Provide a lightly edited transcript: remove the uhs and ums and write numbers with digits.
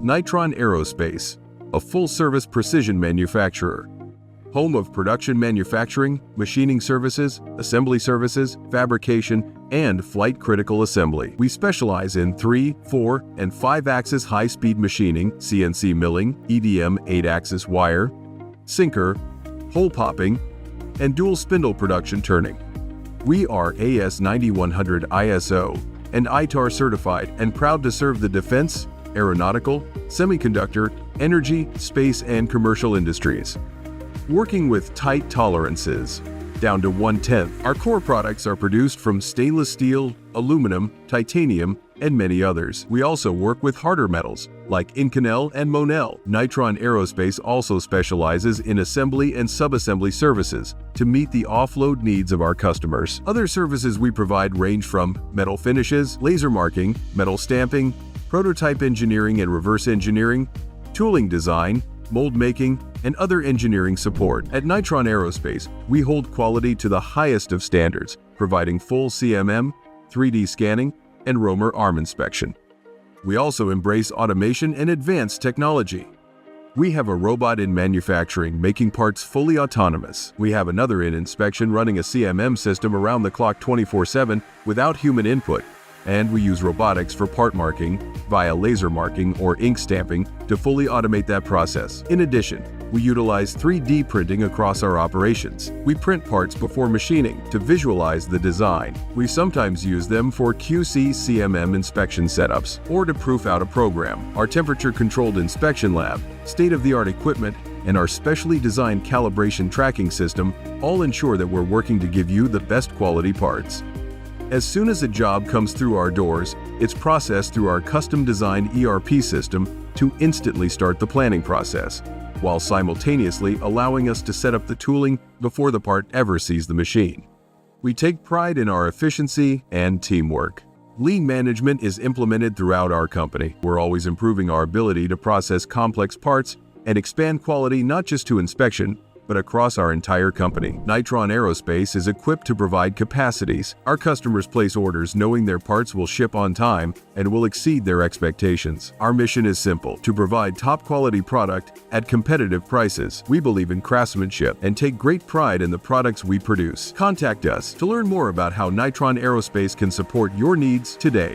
Nytron Aerospace, a full-service precision manufacturer. Home of production manufacturing, machining services, assembly services, fabrication, and flight-critical assembly. We specialize in 3, 4, and 5-axis high-speed machining, CNC milling, EDM 8-axis wire, sinker, hole popping, and dual spindle production turning. We are AS 9100 ISO and ITAR certified and proud to serve the defense, aeronautical, semiconductor, energy, space, and commercial industries. Working with tight tolerances, down to 1/10, our core products are produced from stainless steel, aluminum, titanium, and many others. We also work with harder metals, like Inconel and Monel. Nytron Aerospace also specializes in assembly and subassembly services to meet the offload needs of our customers. Other services we provide range from metal finishes, laser marking, metal stamping, prototype engineering and reverse engineering, tooling design, mold making, and other engineering support. At Nytron Aerospace, we hold quality to the highest of standards, providing full CMM, 3D scanning, and roamer arm inspection. We also embrace automation and advanced technology. We have a robot in manufacturing making parts fully autonomous. We have another in inspection running a CMM system around the clock 24/7 without human input. And we use robotics for part marking via laser marking or ink stamping to fully automate that process. In addition, we utilize 3D printing across our operations. We print parts before machining to visualize the design. We sometimes use them for QC CMM inspection setups or to proof out a program. Our temperature-controlled inspection lab, state-of-the-art equipment, and our specially designed calibration tracking system all ensure that we're working to give you the best quality parts. As soon as a job comes through our doors, it's processed through our custom-designed ERP system to instantly start the planning process, while simultaneously allowing us to set up the tooling before the part ever sees the machine. We take pride in our efficiency and teamwork. Lean management is implemented throughout our company. We're always improving our ability to process complex parts and expand quality not just to inspection, but across our entire company. Nytron Aerospace is equipped to provide capacities. Our customers place orders knowing their parts will ship on time and will exceed their expectations. Our mission is simple: to provide top-quality product at competitive prices. We believe in craftsmanship and take great pride in the products we produce. Contact us to learn more about how Nytron Aerospace can support your needs today.